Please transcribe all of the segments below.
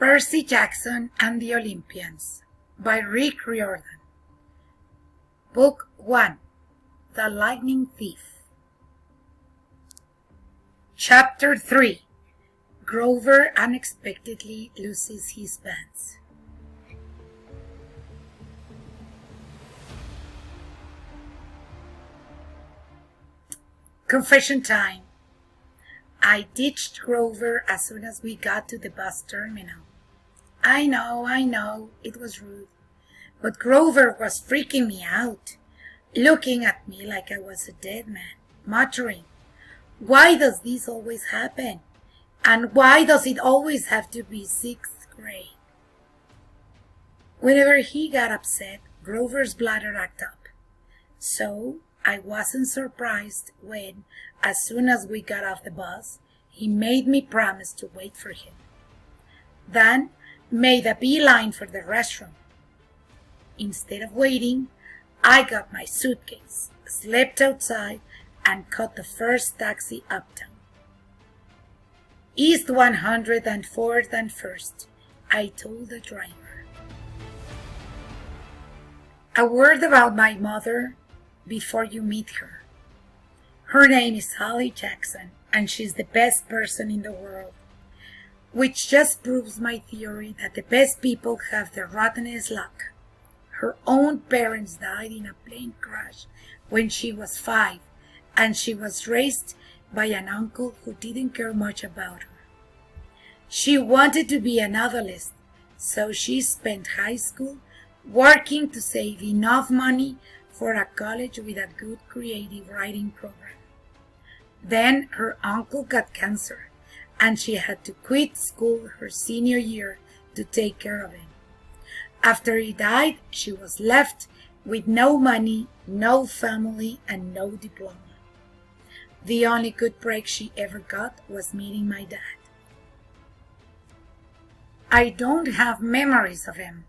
Percy Jackson and the Olympians by Rick Riordan. Book 1. The Lightning Thief. Chapter 3. Grover unexpectedly loses his pants. Confession time. I ditched Grover as soon as we got to the bus terminal. I know, it was rude. But Grover was freaking me out, looking at me like I was a dead man, muttering, "Why does this always happen? And why does it always have to be 6th grade?" Whenever he got upset, Grover's bladder acted up. So I wasn't surprised when, as soon as we got off the bus, he made me promise to wait for him. Then made a beeline for the restroom. Instead of waiting, I got my suitcase, slept outside, and caught the first taxi uptown. East 104th and 1st, I told the driver. A word about my mother before you meet her. Her name is Holly Jackson, and she's the best person in the world, which just proves my theory that the best people have the rottenest luck. Her own parents died in a plane crash when she was 5, and she was raised by an uncle who didn't care much about her. She wanted to be a novelist, so she spent high school working to save enough money for a college with a good creative writing program. Then her uncle got cancer, and she had to quit school her senior year to take care of him. After he died, she was left with no money, no family, and no diploma. The only good break she ever got was meeting my dad. I don't have memories of him,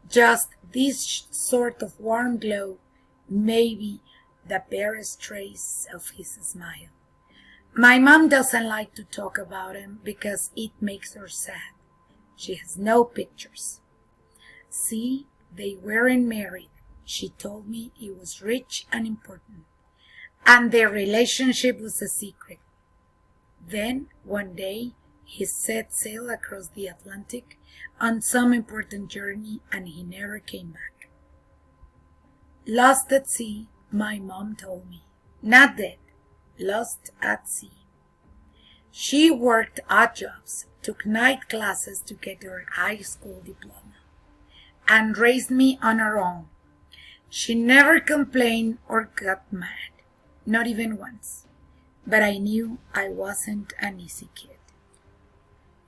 just this sort of warm glow, maybe the barest trace of his smile. My mom doesn't like to talk about him because it makes her sad. She has no pictures. See, they weren't married. She told me he was rich and important, and their relationship was a secret. Then, one day, he set sail across the Atlantic on some important journey, and he never came back. Lost at sea, my mom told me. Not dead, lost at sea. She worked odd jobs, took night classes to get her high school diploma, and raised me on her own. She never complained or got mad, not even once. But I knew I wasn't an easy kid.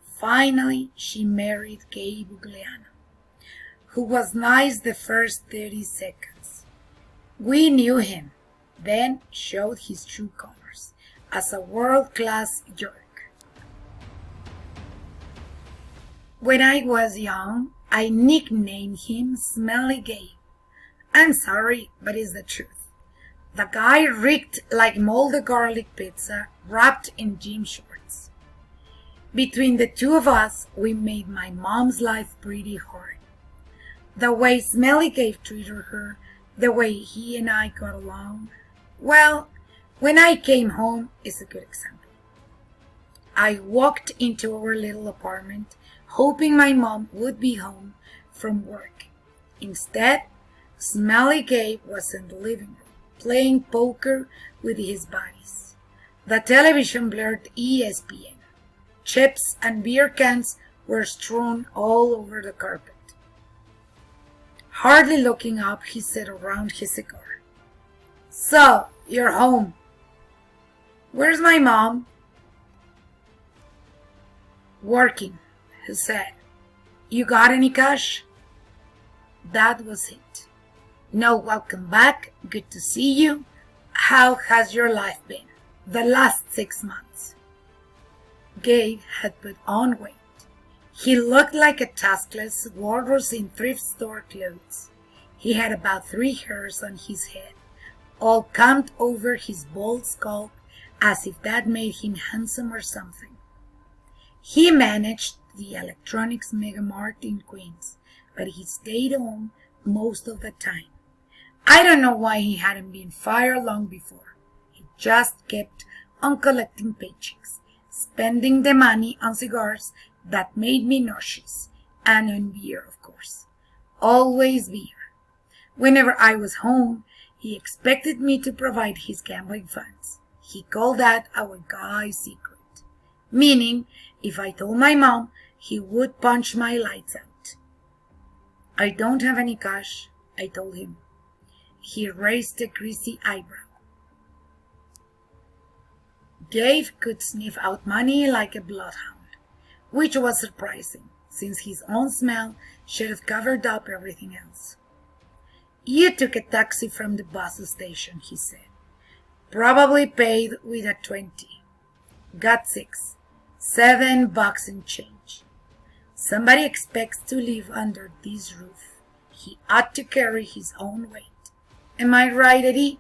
Finally, she married Gabe Bugliano, who was nice the first 30 seconds. We knew him, then showed his true colors as a world-class jerk. When I was young, I nicknamed him Smelly Gabe. I'm sorry, but it's the truth. The guy reeked like molded garlic pizza wrapped in gym shorts. Between the two of us, we made my mom's life pretty hard. The way Smelly Gabe treated her, the way he and I got along, well, when I came home is a good example. I walked into our little apartment, hoping my mom would be home from work. Instead, Smelly Gabe was in the living room, playing poker with his buddies. The television blared ESPN. Chips and beer cans were strewn all over the carpet. Hardly looking up, he sat around his cigar. "So, you're home. Where's my mom?" "Working," he said. "You got any cash?" That was it. No welcome back, good to see you. How has your life been the last 6 months? Gabe had put on weight. He looked like a taskless walrus in thrift store clothes. He had about 3 hairs on his head, all combed over his bald skull as if that made him handsome or something. He managed the electronics mega mart in Queens, but he stayed home most of the time. I don't know why he hadn't been fired long before. He just kept on collecting paychecks, spending the money on cigars that made me nauseous, and on beer, of course. Always beer. Whenever I was home, he expected me to provide his gambling funds. He called that our guy's secret, meaning if I told my mom, he would punch my lights out. I don't have any cash, I told him. He raised a greasy eyebrow. Dave could sniff out money like a bloodhound, which was surprising, since his own smell should have covered up everything else. You took a taxi from the bus station, he said. Probably paid with a 20. Got 6. $7 and change. Somebody expects to live under this roof. He ought to carry his own weight. Am I right, Eddie?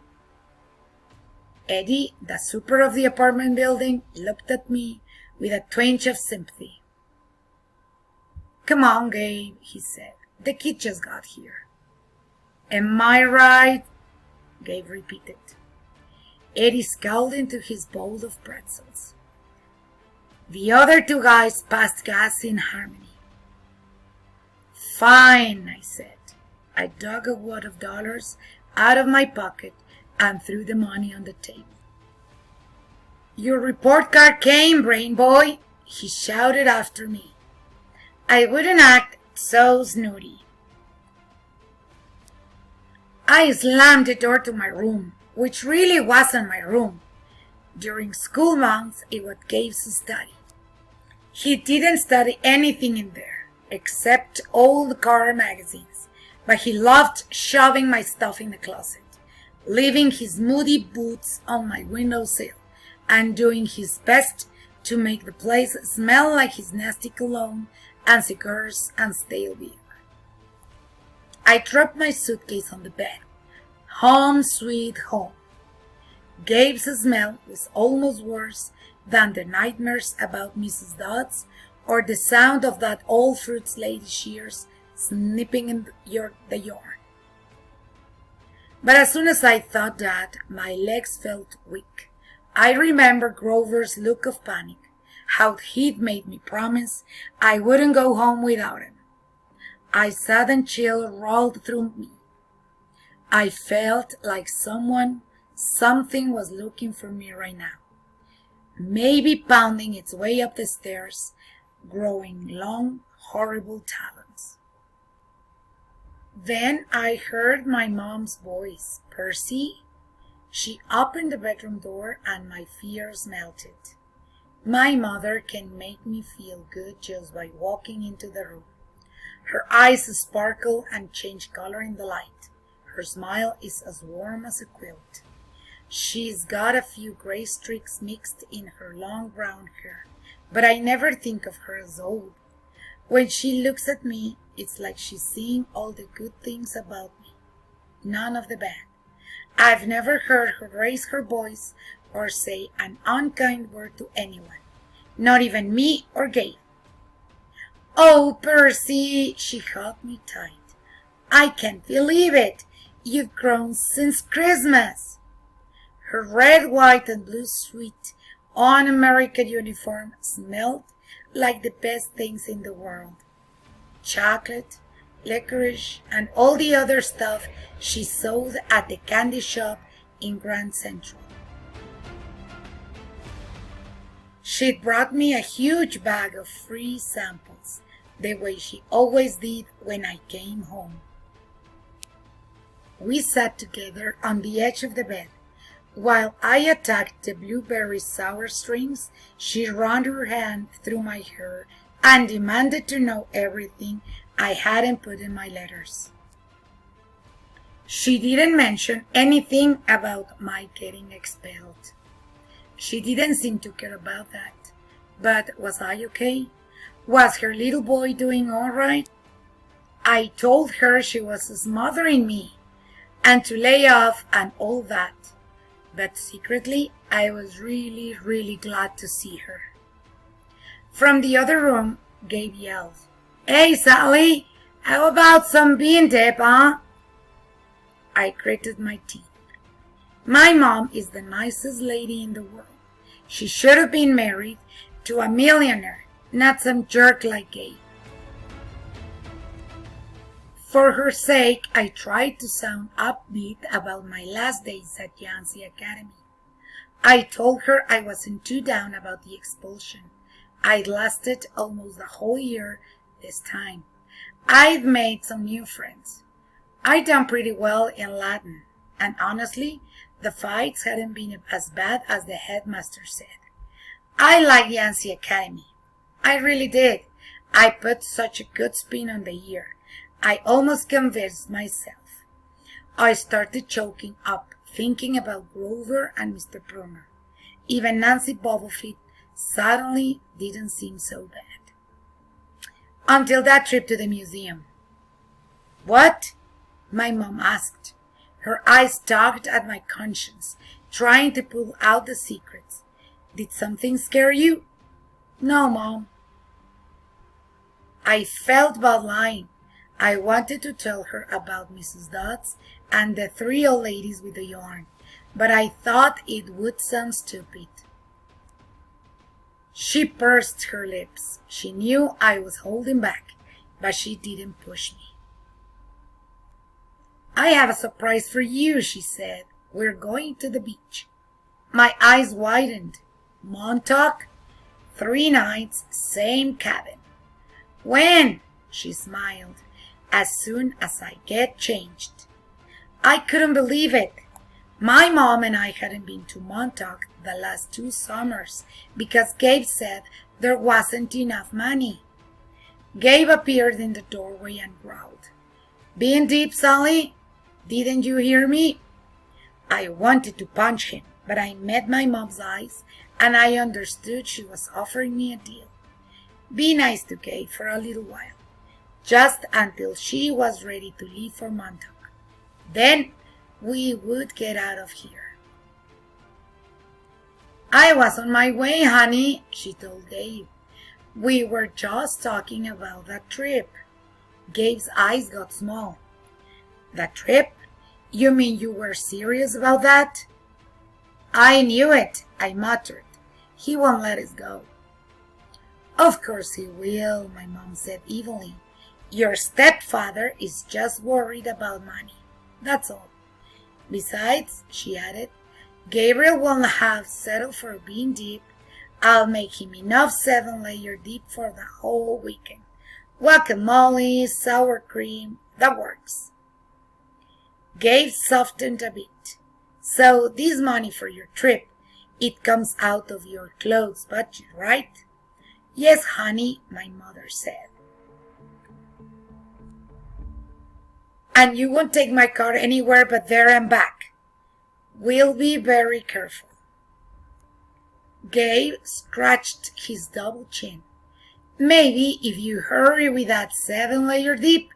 Eddie, the super of the apartment building, looked at me with a twinge of sympathy. Come on, Gabe, he said. The kid just got here. Am I right? Gabe repeated. Eddie scowled into his bowl of pretzels. The other two guys passed gas in harmony. Fine, I said. I dug a wad of dollars out of my pocket and threw the money on the table. Your report card came, brain boy, he shouted after me. I wouldn't act so snooty. I slammed the door to my room, which really wasn't my room. During school months, it was Gabe's study. He didn't study anything in there, except old car magazines, but he loved shoving my stuff in the closet, leaving his moody boots on my windowsill, and doing his best to make the place smell like his nasty cologne and cigars and stale beer. I dropped my suitcase on the bed. Home sweet home. Gabe's smell was almost worse than the nightmares about Mrs. Dodds or the sound of that old fruits lady shears snipping in the yarn. But as soon as I thought that, my legs felt weak. I remember Grover's look of panic, how he'd made me promise I wouldn't go home without him. A sudden chill rolled through me. I felt like something was looking for me right now, maybe pounding its way up the stairs, growing long, horrible talons. Then I heard my mom's voice, Percy. She opened the bedroom door and my fears melted. My mother can make me feel good just by walking into the room. Her eyes sparkle and change color in the light. Her smile is as warm as a quilt. She's got a few gray streaks mixed in her long brown hair, but I never think of her as old. When she looks at me, it's like she's seeing all the good things about me, none of the bad. I've never heard her raise her voice or say an unkind word to anyone, not even me or Gabe. Oh, Percy, she hugged me tight. I can't believe it. You've grown since Christmas. Her red, white, and blue sweet un-American uniform smelled like the best things in the world. Chocolate, licorice, and all the other stuff she sold at the candy shop in Grand Central. She'd brought me a huge bag of free samples, the way she always did when I came home. We sat together on the edge of the bed. While I attacked the blueberry sour strings, she ran her hand through my hair and demanded to know everything I hadn't put in my letters. She didn't mention anything about my getting expelled. She didn't seem to care about that. But was I okay? Was her little boy doing all right? I told her she was smothering me and to lay off and all that. But secretly, I was really glad to see her. From the other room, Gabe yelled. Hey, Sally, how about some bean dip, huh? I gritted my teeth. My mom is the nicest lady in the world. She should have been married to a millionaire, not some jerk like Gabe. For her sake, I tried to sound upbeat about my last days at Yancey Academy. I told her I wasn't too down about the expulsion. I'd lasted almost a whole year this time. I'd made some new friends. I'd done pretty well in Latin, and honestly, the fights hadn't been as bad as the headmaster said. I liked Yancey Academy. I really did. I put such a good spin on the year. I almost convinced myself. I started choking up, thinking about Grover and Mr. Brunner. Even Nancy Bobblefeet suddenly didn't seem so bad. Until that trip to the museum. What? My mom asked. Her eyes tugged at my conscience, trying to pull out the secrets. Did something scare you? No, Mom. I felt bad lying. I wanted to tell her about Mrs. Dodds and the 3 old ladies with the yarn, but I thought it would sound stupid. She pursed her lips. She knew I was holding back, but she didn't push me. I have a surprise for you, she said. We're going to the beach. My eyes widened. Montauk? 3 nights, same cabin. When? She smiled. As soon as I get changed. I couldn't believe it. My mom and I hadn't been to Montauk the last 2 summers because Gabe said there wasn't enough money. Gabe appeared in the doorway and growled. Being deep, Sally? Didn't you hear me? I wanted to punch him, but I met my mom's eyes and I understood she was offering me a deal. Be nice to Gabe for a little while. Just until she was ready to leave for Montauk. Then we would get out of here. I was on my way, honey, she told Gabe. We were just talking about that trip. Gabe's eyes got small. That trip? You mean you were serious about that? I knew it, I muttered. He won't let us go. Of course he will, my mom said evenly. Your stepfather is just worried about money. That's all. Besides, she added, Gabriel won't have settled for being deep. I'll make him enough 7-layer deep for the whole weekend. Guacamole, sour cream, that works. Gabe softened a bit. So this money for your trip, it comes out of your clothes budget, right? Yes, honey, my mother said. And you won't take my car anywhere but there and back. We'll be very careful. Gabe scratched his double chin. Maybe if you hurry with that 7-layer dip,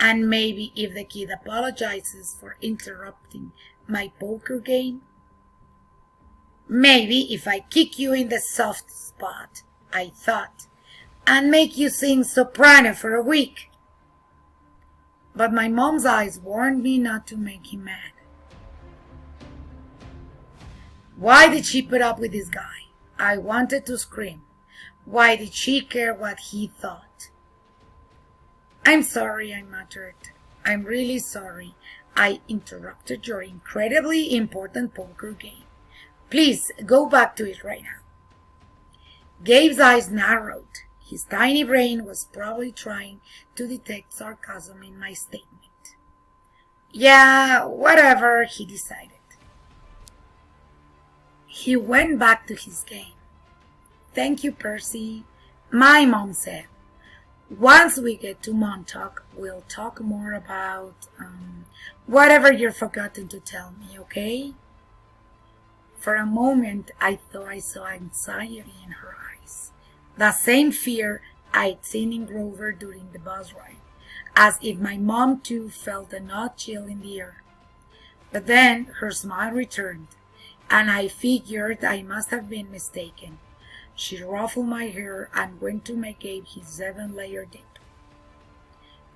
and maybe if the kid apologizes for interrupting my poker game. Maybe if I kick you in the soft spot, I thought, and make you sing soprano for a week. But my mom's eyes warned me not to make him mad. Why did she put up with this guy? I wanted to scream. Why did she care what he thought? I'm sorry, I muttered. I'm really sorry. I interrupted your incredibly important poker game. Please, go back to it right now. Gabe's eyes narrowed. His tiny brain was probably trying to detect sarcasm in my statement. Yeah, whatever, he decided. He went back to his game. Thank you, Percy, my mom said. Once we get to Montauk, we'll talk more about whatever you've forgotten to tell me, okay? For a moment, I thought I saw anxiety in her eyes. The same fear I'd seen in Grover during the bus ride, as if my mom too felt an odd chill in the air. But then her smile returned, and I figured I must have been mistaken. She ruffled my hair and went to make Gabe his 7-layer dip.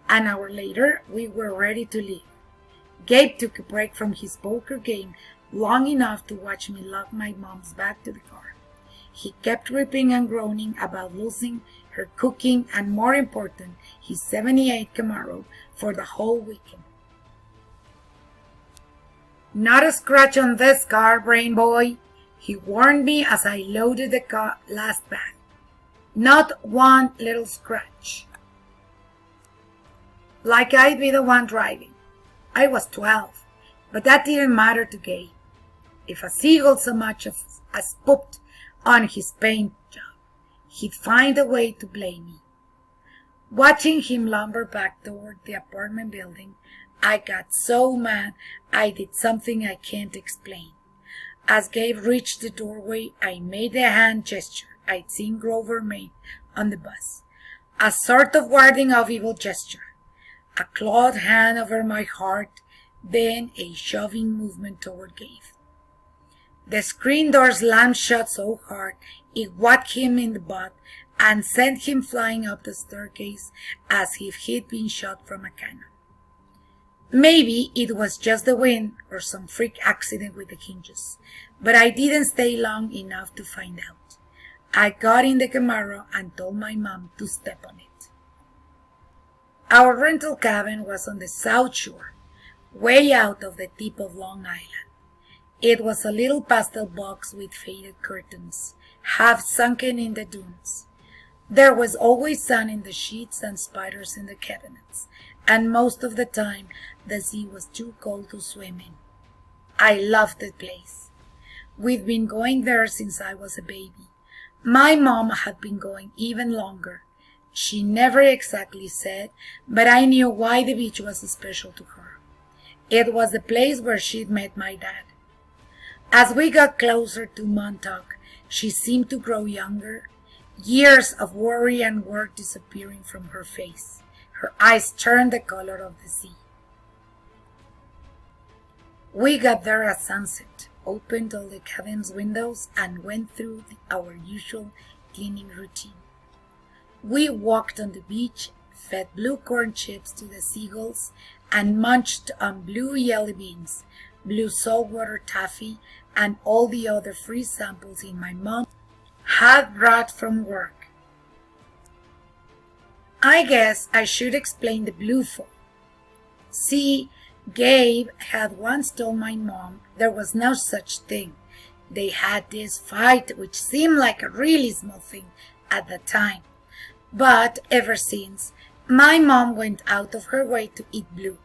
An hour later, we were ready to leave. Gabe took a break from his poker game long enough to watch me lug my mom's bag to the car. He kept ripping and groaning about losing her cooking and, more important, his 78 Camaro for the whole weekend. "Not a scratch on this car, brain boy," he warned me as I loaded the last bag. "Not one little scratch." Like I'd be the one driving. I was 12, but that didn't matter to Gabe. If a seagull so much as pooped on his paint job, he'd find a way to blame me. Watching him lumber back toward the apartment building, I got so mad I did something I can't explain. As Gabe reached the doorway, I made the hand gesture I'd seen Grover make on the bus. A sort of warding off evil gesture. A clawed hand over my heart, then a shoving movement toward Gabe. The screen door slammed shut so hard it whacked him in the butt and sent him flying up the staircase as if he'd been shot from a cannon. Maybe it was just the wind or some freak accident with the hinges, but I didn't stay long enough to find out. I got in the Camaro and told my mom to step on it. Our rental cabin was on the South Shore, way out of the tip of Long Island. It was a little pastel box with faded curtains, half sunken in the dunes. There was always sun in the sheets and spiders in the cabinets, and most of the time the sea was too cold to swim in. I loved the place. We'd been going there since I was a baby. My mom had been going even longer. She never exactly said, but I knew why the beach was special to her. It was the place where she'd met my dad. As we got closer to Montauk, she seemed to grow younger, years of worry and work disappearing from her face. Her eyes turned the color of the sea. We got there at sunset, opened all the cabin's windows, and went through our usual cleaning routine. We walked on the beach, fed blue corn chips to the seagulls, and munched on blue jelly beans, blue saltwater taffy, and all the other free samples my mom had brought from work. I guess I should explain the blue fall. See, Gabe had once told my mom there was no such thing. They had this fight, which seemed like a really small thing at the time. But ever since, my mom went out of her way to eat blue.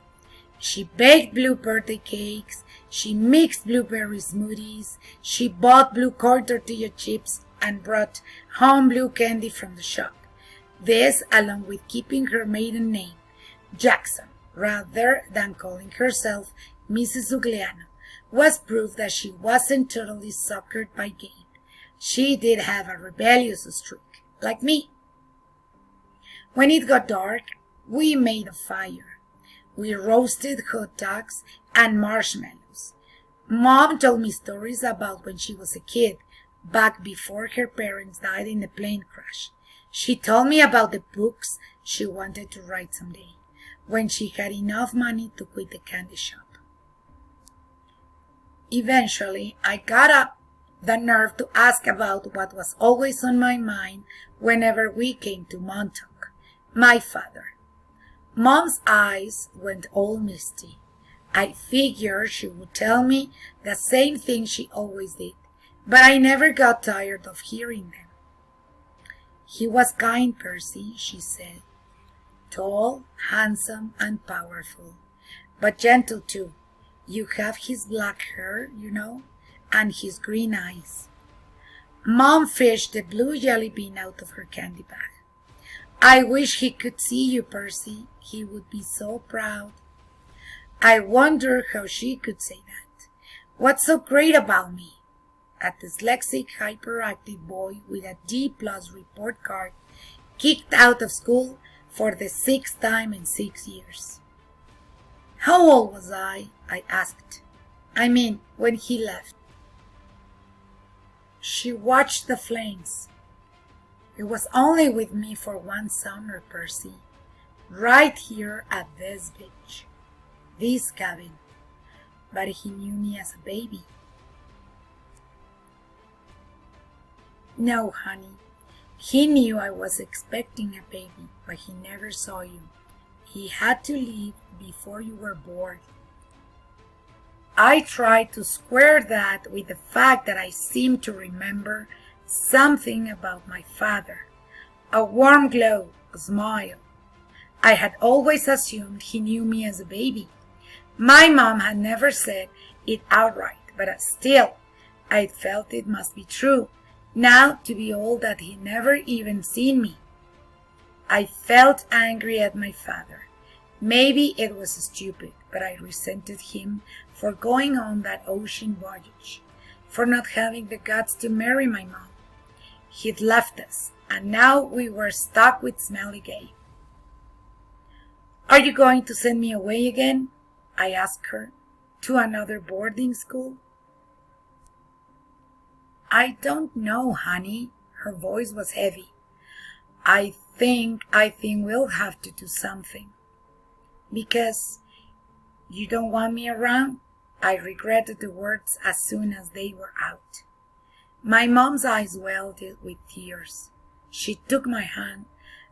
She baked blue birthday cakes, she mixed blueberry smoothies, she bought blue corn tortilla chips and brought home blue candy from the shop. This, along with keeping her maiden name, Jackson, rather than calling herself Mrs. Ugliano, was proof that she wasn't totally suckered by Gabe. She did have a rebellious streak, like me. When it got dark, we made a fire. We roasted hot dogs and marshmallows. Mom told me stories about when she was a kid, back before her parents died in a plane crash. She told me about the books she wanted to write someday, when she had enough money to quit the candy shop. Eventually, I got up the nerve to ask about what was always on my mind whenever we came to Montauk, my father. Mom's eyes went all misty. I figured she would tell me the same thing she always did, but I never got tired of hearing them. "He was kind, Percy," she said. "Tall, handsome, and powerful, but gentle too. You have his black hair, and his green eyes." Mom fished the blue jelly bean out of her candy bag. "I wish he could see you, Percy. He would be so proud." I wonder how she could say that. What's so great about me? A dyslexic, hyperactive boy with a D+ report card, kicked out of school for the 6th time in 6 years. "How old was I?" I asked. "I mean, when he left." She watched the flames. It was only with me for one summer, Percy. Right here at this beach. This cabin. But he knew me as a baby. No, honey. He knew I was expecting a baby, but he never saw you. He had to leave before you were born. I tried to square that with the fact that I seemed to remember something about my father. A warm glow, a smile. I had always assumed he knew me as a baby. My mom had never said it outright, but still, I felt it must be true, now to be old that he never even seen me. I felt angry at my father. Maybe it was stupid, but I resented him for going on that ocean voyage, for not having the guts to marry my mom. He'd left us, and now we were stuck with Smelly Gay. Are you going to send me away again? I asked her. To another boarding school? I don't know, honey. Her voice was heavy. I think we'll have to do something. Because you don't want me around? I regretted the words as soon as they were out. My mom's eyes welled with tears. She took my hand,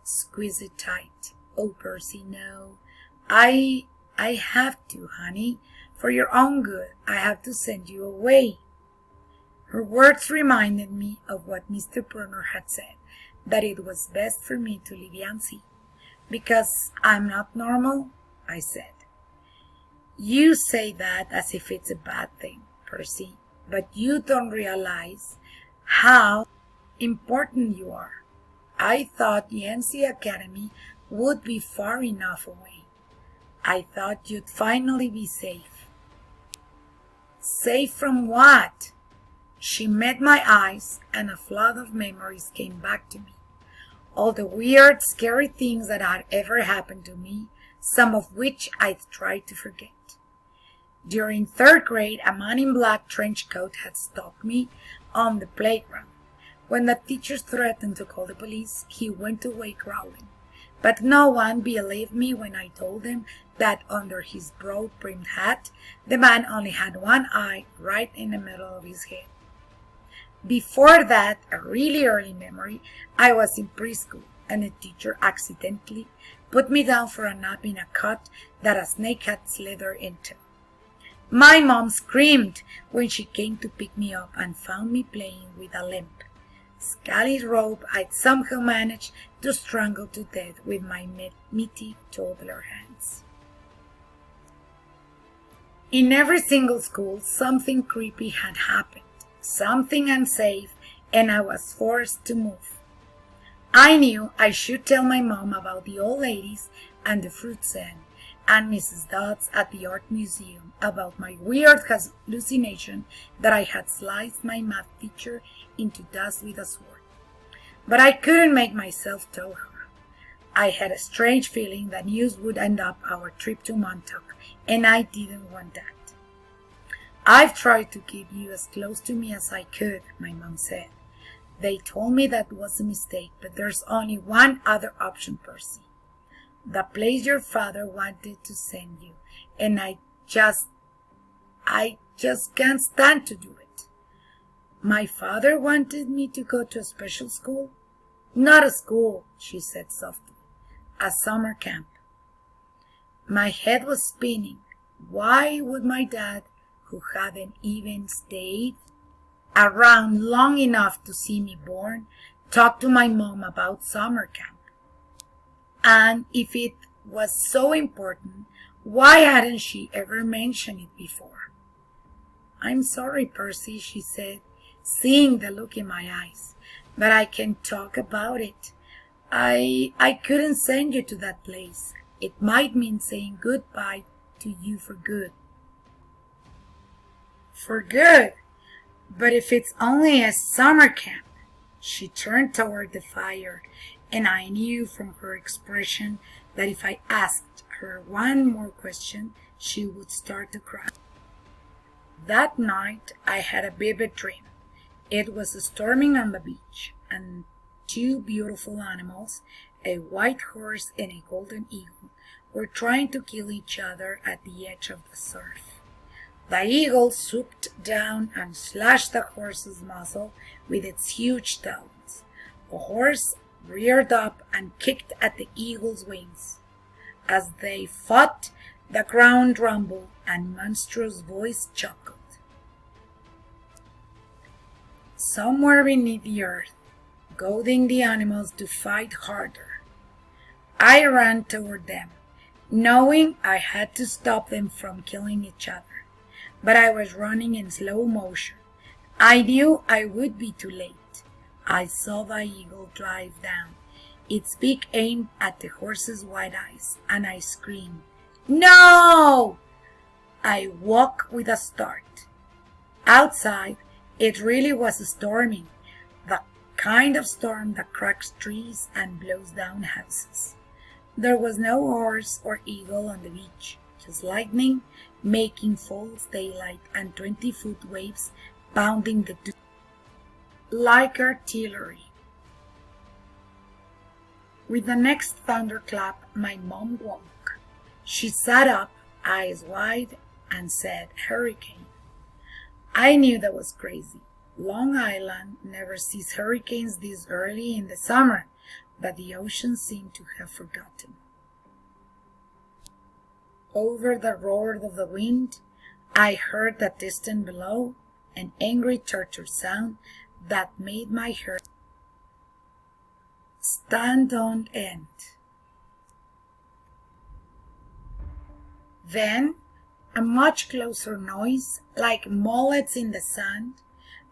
squeezed it tight. Oh, Percy, no. I have to, honey. For your own good, I have to send you away. Her words reminded me of what Mr. Brunner had said, that it was best for me to leave Yancy. Because I'm not normal, I said. You say that as if it's a bad thing, Percy, but you don't realize how important you are. I thought Yancy Academy would be far enough away. I thought you'd finally be safe. Safe from what? She met my eyes, and a flood of memories came back to me. All the weird, scary things that had ever happened to me, some of which I'd tried to forget. During third grade, a man in black trench coat had stopped me on the playground. When the teachers threatened to call the police, he went away growling. But no one believed me when I told them that under his broad-brimmed hat, the man only had one eye right in the middle of his head. Before that, a really early memory, I was in preschool, and a teacher accidentally put me down for a nap in a cot that a snake had slithered into. My mom screamed when she came to pick me up and found me playing with a limp, scaly rope I'd somehow managed to strangle to death with my meaty toddler hands. In every single school, something creepy had happened, something unsafe, and I was forced to move. I knew I should tell my mom about the old ladies and the fruit stand, and Mrs. Dodds at the art museum about my weird hallucination that I had sliced my math teacher into dust with a sword. But I couldn't make myself tell her. I had a strange feeling that news would end up our trip to Montauk, and I didn't want that. I've tried to keep you as close to me as I could, my mom said. They told me that was a mistake, but there's only one other option, Percy. The place your father wanted to send you, and I just can't stand to do it. My father wanted me to go to a special school? Not a school, she said softly. A summer camp. My head was spinning. Why would my dad, who hadn't even stayed around long enough to see me born, talk to my mom about summer camp? And if it was so important, why hadn't she ever mentioned it before? I'm sorry, Percy, she said, seeing the look in my eyes, but I can't talk about it. I couldn't send you to that place. It might mean saying goodbye to you for good. For good? But if it's only a summer camp. She turned toward the fire, and I knew from her expression that if I asked her one more question, she would start to cry. That night I had a vivid dream. It was storming on the beach, and two beautiful animals, a white horse and a golden eagle, were trying to kill each other at the edge of the surf. The eagle swooped down and slashed the horse's muzzle with its huge talons. The horse reared up and kicked at the eagle's wings. As they fought, the ground rumbled and Monstruo's voice chuckled. Somewhere beneath the earth, goading the animals to fight harder, I ran toward them, knowing I had to stop them from killing each other. But I was running in slow motion. I knew I would be too late. I saw the eagle dive down, its beak aimed at the horse's wide eyes, and I screamed, "No!" I woke with a start. Outside, it really was storming, the kind of storm that cracks trees and blows down houses. There was no horse or eagle on the beach, just lightning making false daylight and 20-foot waves pounding the dew like artillery. With the next thunderclap, my mom woke. She sat up, eyes wide, and said, "Hurricane." I knew that was crazy. Long Island never sees hurricanes this early in the summer, but the ocean seemed to have forgotten. Over the roar of the wind, I heard the distant below, an angry torture sound that made my hair stand on end. Then, a much closer noise, like mullets in the sand,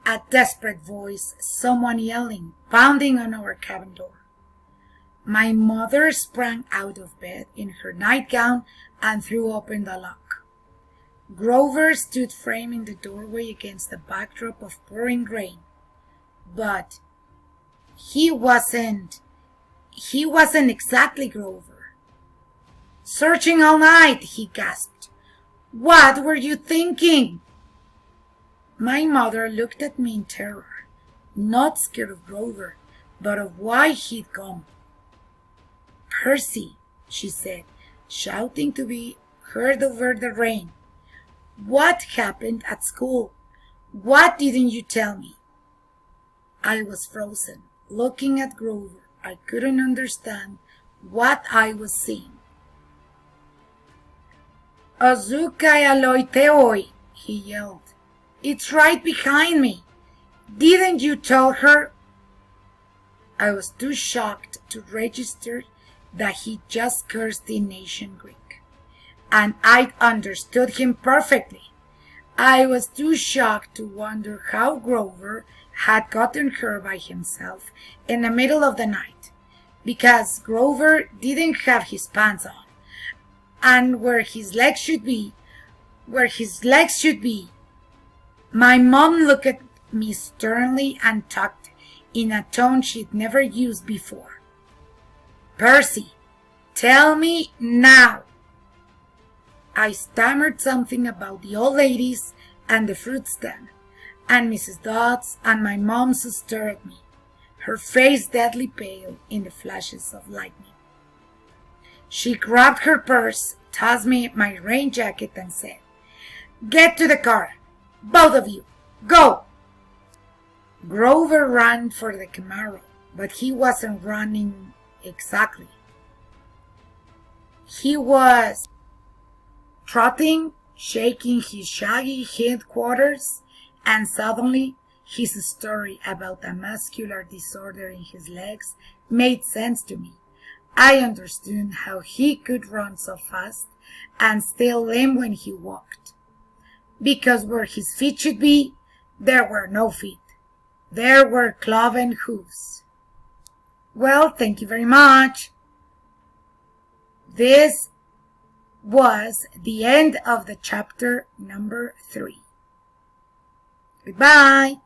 a desperate voice, someone yelling, pounding on our cabin door. My mother sprang out of bed in her nightgown and threw open the lock. Grover stood framed in the doorway against the backdrop of pouring rain. But he wasn't exactly Grover. "Searching all night," he gasped. "What were you thinking?" My mother looked at me in terror, not scared of Grover, but of why he'd come. "Percy," she said, shouting to be heard over the rain. "What happened at school? What didn't you tell me?" I was frozen, looking at Grover. I couldn't understand what I was seeing. "Ozukai aloiteoi," he yelled. "It's right behind me. Didn't you tell her?" I was too shocked to register that he just cursed in ancient Greek, and I understood him perfectly. I was too shocked to wonder how Grover had gotten her by himself in the middle of the night, because Grover didn't have his pants on, and where his legs should be, My mom looked at me sternly and talked in a tone she'd never used before. "Percy, tell me now." I stammered something about the old ladies and the fruit stand, and Mrs. Dodds, and my mom stared at me, her face deadly pale in the flashes of lightning. She grabbed her purse, tossed me my rain jacket, and said, "Get to the car. Both of you. Go!" Grover ran for the Camaro, but he wasn't running exactly. He was trotting, shaking his shaggy hindquarters, and suddenly his story about a muscular disorder in his legs made sense to me. I understood how he could run so fast and still limp when he walked. Because where his feet should be, there were no feet. There were cloven hooves. Well, thank you very much. This was the end of the chapter number 3. Goodbye.